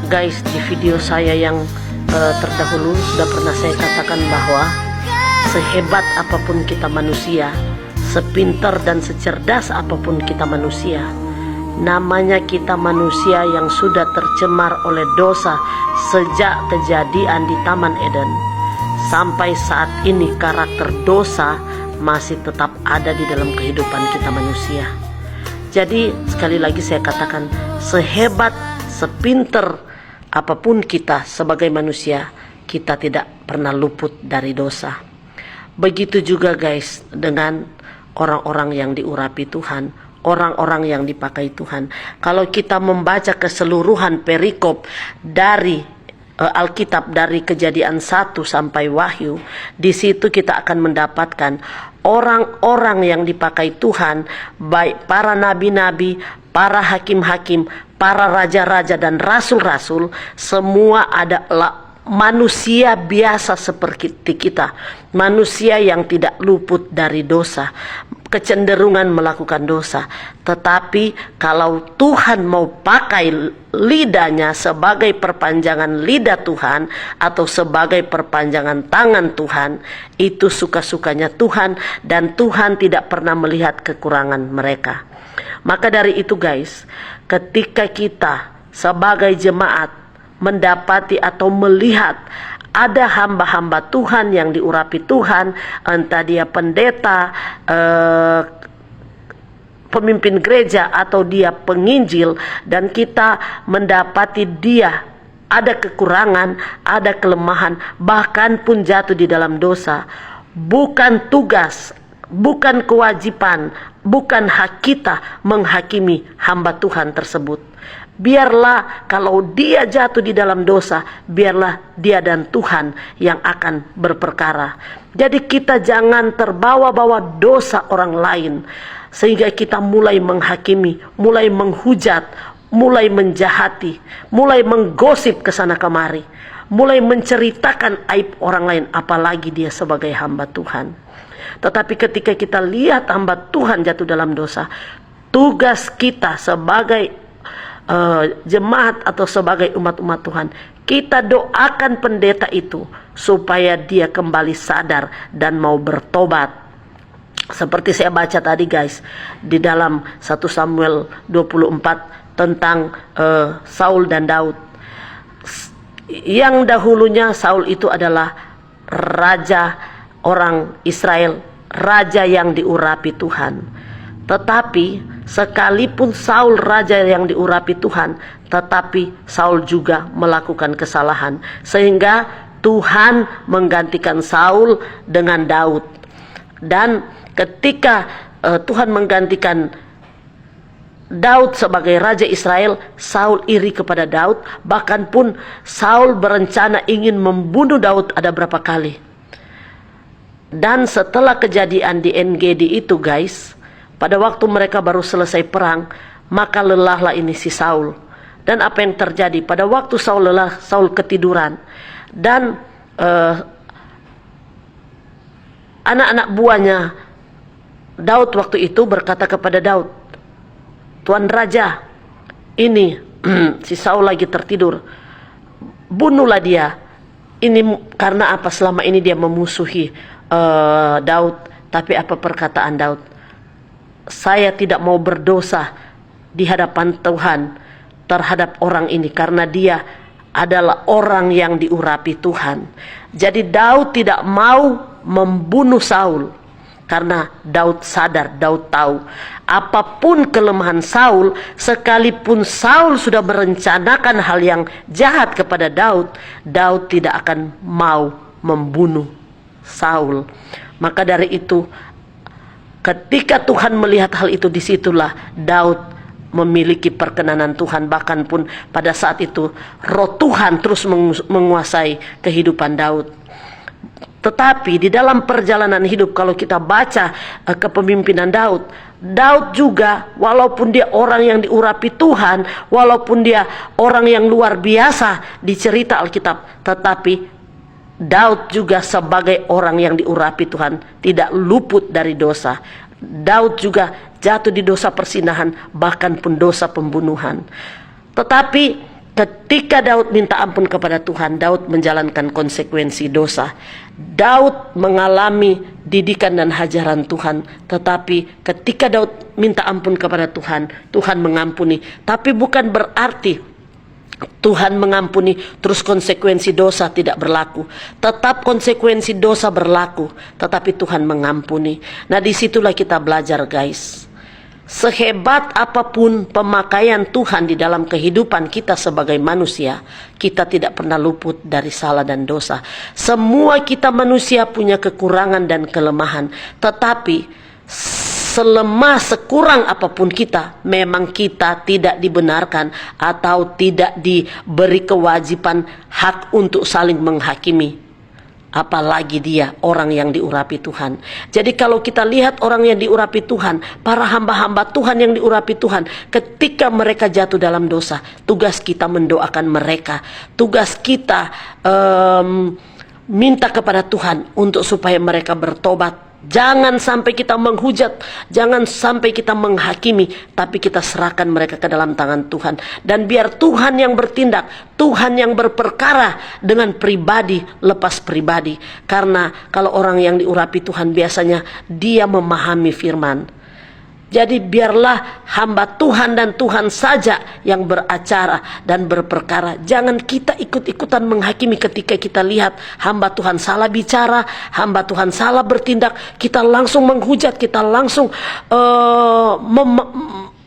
Guys, di video saya yang terdahulu sudah pernah saya katakan bahwa sehebat apapun kita manusia, sepintar dan secerdas apapun kita manusia, namanya kita manusia yang sudah tercemar oleh dosa sejak kejadian di Taman Eden. Sampai saat ini karakter dosa masih tetap ada di dalam kehidupan kita manusia. Jadi sekali lagi saya katakan, sehebat, sepintar apapun kita sebagai manusia, kita tidak pernah luput dari dosa. Begitu juga guys dengan orang-orang yang diurapi Tuhan, orang-orang yang dipakai Tuhan. Kalau kita membaca keseluruhan perikop dari Alkitab, dari Kejadian 1 sampai Wahyu, di situ kita akan mendapatkan orang-orang yang dipakai Tuhan, baik para nabi-nabi, para hakim-hakim, para raja-raja dan rasul-rasul, semua adalah manusia biasa seperti kita, manusia yang tidak luput dari dosa, kecenderungan melakukan dosa. Tetapi kalau Tuhan mau pakai lidahnya sebagai perpanjangan lidah Tuhan atau sebagai perpanjangan tangan Tuhan, itu suka-sukanya Tuhan, dan Tuhan tidak pernah melihat kekurangan mereka. Maka dari itu guys, ketika kita sebagai jemaat mendapati atau melihat ada hamba-hamba Tuhan yang diurapi Tuhan, entah dia pendeta, pemimpin gereja, atau dia penginjil, dan kita mendapati dia ada kekurangan, ada kelemahan, bahkan pun jatuh di dalam dosa, bukan tugas, bukan kewajiban, bukan hak kita menghakimi hamba Tuhan tersebut. Biarlah kalau dia jatuh di dalam dosa, biarlah dia dan Tuhan yang akan berperkara. Jadi kita jangan terbawa-bawa dosa orang lain, sehingga kita mulai menghakimi, mulai menghujat, mulai menjahati, mulai menggosip ke sana kemari, mulai menceritakan aib orang lain, apalagi dia sebagai hamba Tuhan. Tetapi ketika kita lihat hamba Tuhan jatuh dalam dosa, tugas kita sebagai jemaat atau sebagai umat-umat Tuhan, kita doakan pendeta itu supaya dia kembali sadar dan mau bertobat. Seperti saya baca tadi guys, di dalam 1 Samuel 24 tentang Saul dan Daud. Yang dahulunya Saul itu adalah raja orang Israel, raja yang diurapi Tuhan. Tetapi sekalipun Saul raja yang diurapi Tuhan, tetapi Saul juga melakukan kesalahan, sehingga Tuhan menggantikan Saul dengan Daud. Dan ketika Tuhan menggantikan Daud sebagai raja Israel, Saul iri kepada Daud, bahkan pun Saul berencana ingin membunuh Daud ada berapa kali. Dan setelah kejadian di En-Gedi itu guys, pada waktu mereka baru selesai perang, maka lelahlah ini si Saul. Dan apa yang terjadi? Pada waktu Saul lelah, Saul ketiduran. Dan anak-anak buahnya Daud waktu itu berkata kepada Daud, "Tuan Raja, ini si Saul lagi tertidur. Bunuhlah dia. Ini karena apa? Selama ini dia memusuhi Daud." Tapi apa perkataan Daud? "Saya tidak mau berdosa di hadapan Tuhan terhadap orang ini, karena dia adalah orang yang diurapi Tuhan." Jadi Daud tidak mau membunuh Saul, karena Daud sadar, Daud tahu apapun kelemahan Saul, sekalipun Saul sudah merencanakan hal yang jahat kepada Daud, Daud tidak akan mau membunuh Saul. Maka dari itu, ketika Tuhan melihat hal itu, disitulah Daud memiliki perkenanan Tuhan. Bahkan pun pada saat itu roh Tuhan terus menguasai kehidupan Daud. Tetapi di dalam perjalanan hidup, kalau kita baca kepemimpinan Daud, Daud juga walaupun dia orang yang diurapi Tuhan, walaupun dia orang yang luar biasa di cerita Alkitab, tetapi Daud juga sebagai orang yang diurapi Tuhan tidak luput dari dosa. Daud juga jatuh di dosa persinahan, bahkan pun dosa pembunuhan. Tetapi Ketika Daud minta ampun kepada Tuhan, Daud menjalankan konsekuensi dosa. Daud mengalami didikan dan hajaran Tuhan. Tetapi ketika Daud minta ampun kepada Tuhan, Tuhan mengampuni. Tapi bukan berarti Tuhan mengampuni terus konsekuensi dosa tidak berlaku. Tetap konsekuensi dosa berlaku, tetapi Tuhan mengampuni. Nah, disitulah kita belajar, guys. Sehebat apapun pemakaian Tuhan di dalam kehidupan kita sebagai manusia, kita tidak pernah luput dari salah dan dosa. Semua kita manusia punya kekurangan dan kelemahan. Tetapi selemah sekurang apapun kita, memang kita tidak dibenarkan atau tidak diberi kewajiban hak untuk saling menghakimi. Apalagi dia orang yang diurapi Tuhan. Jadi kalau kita lihat orang yang diurapi Tuhan, para hamba-hamba Tuhan yang diurapi Tuhan, ketika mereka jatuh dalam dosa, tugas kita mendoakan mereka. Tugas kita minta kepada Tuhan untuk supaya mereka bertobat. Jangan sampai kita menghujat, jangan sampai kita menghakimi, tapi kita serahkan mereka ke dalam tangan Tuhan. Dan biar Tuhan yang bertindak, Tuhan yang berperkara dengan pribadi lepas pribadi. Karena kalau orang yang diurapi Tuhan biasanya dia memahami firman. Jadi biarlah hamba Tuhan dan Tuhan saja yang beracara dan berperkara. Jangan kita ikut-ikutan menghakimi ketika kita lihat hamba Tuhan salah bicara, hamba Tuhan salah bertindak. Kita langsung menghujat, kita langsung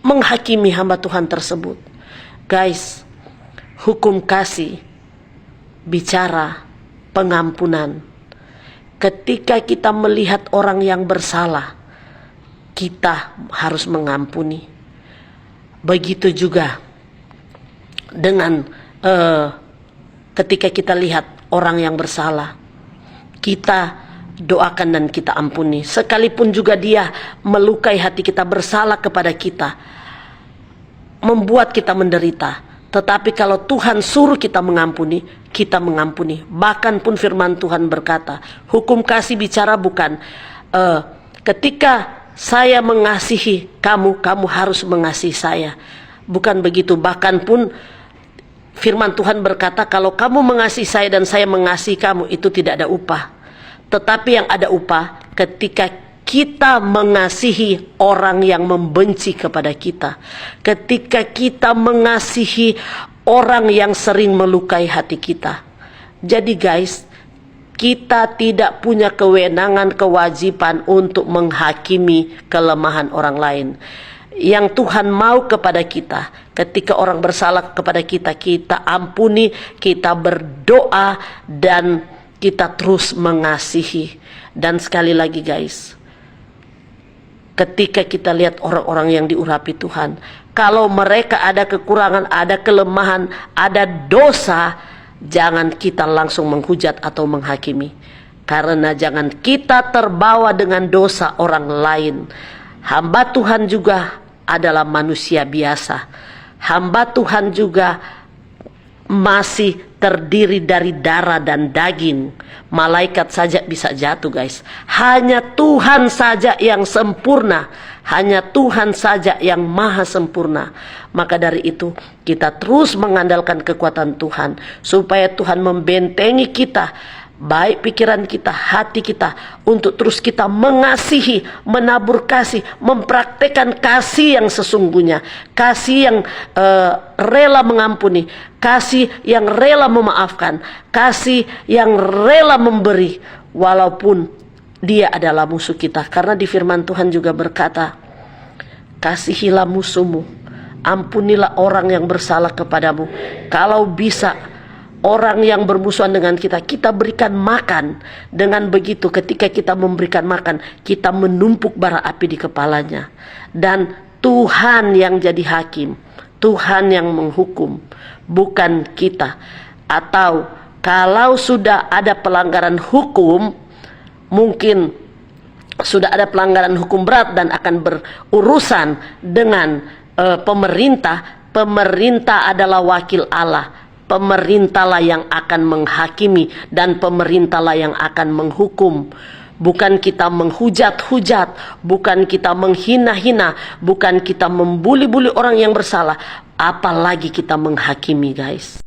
menghakimi hamba Tuhan tersebut. Guys, hukum kasih, bicara, pengampunan. Ketika kita melihat orang yang bersalah, kita harus mengampuni. Begitu juga dengan ketika kita lihat orang yang bersalah, kita doakan dan kita ampuni. Sekalipun juga dia melukai hati kita, bersalah kepada kita, membuat kita menderita. Tetapi kalau Tuhan suruh kita mengampuni, kita mengampuni. Bahkan pun firman Tuhan berkata, hukum kasih bicara bukan ketika saya mengasihi kamu, kamu harus mengasihi saya. Bukan begitu. Bahkan pun firman Tuhan berkata, kalau kamu mengasihi saya dan saya mengasihi kamu, itu tidak ada upah. Tetapi yang ada upah ketika kita mengasihi orang yang membenci kepada kita. Ketika kita mengasihi orang yang sering melukai hati kita. Jadi guys, kita tidak punya kewenangan, kewajiban untuk menghakimi kelemahan orang lain. Yang Tuhan mau kepada kita, ketika orang bersalah kepada kita, kita ampuni, kita berdoa, dan kita terus mengasihi. Dan sekali lagi guys, ketika kita lihat orang-orang yang diurapi Tuhan, kalau mereka ada kekurangan, ada kelemahan, ada dosa, jangan kita langsung menghujat atau menghakimi. Karena jangan kita terbawa dengan dosa orang lain. Hamba Tuhan juga adalah manusia biasa. Hamba Tuhan juga masih terdiri dari darah dan daging. Malaikat saja bisa jatuh guys. Hanya Tuhan saja yang sempurna. Hanya Tuhan saja yang maha sempurna. Maka dari itu kita terus mengandalkan kekuatan Tuhan, supaya Tuhan membentengi kita, baik pikiran kita, hati kita, untuk terus kita mengasihi, menabur kasih, mempraktekkan kasih yang sesungguhnya, kasih yang rela mengampuni, kasih yang rela memaafkan, kasih yang rela memberi walaupun dia adalah musuh kita. Karena di firman Tuhan juga berkata, kasihilah musuhmu, ampunilah orang yang bersalah kepadamu. Kalau bisa orang yang bermusuhan dengan kita, kita berikan makan. Dengan begitu ketika kita memberikan makan, kita menumpuk bara api di kepalanya. Dan Tuhan yang jadi hakim, Tuhan yang menghukum, bukan kita. Atau kalau sudah ada pelanggaran hukum, mungkin sudah ada pelanggaran hukum berat dan akan berurusan dengan pemerintah. Pemerintah adalah wakil Allah. Pemerintahlah yang akan menghakimi dan pemerintahlah yang akan menghukum. Bukan kita menghujat-hujat, bukan kita menghina-hina, bukan kita membuli-buli orang yang bersalah. apalagi kita menghakimi, guys.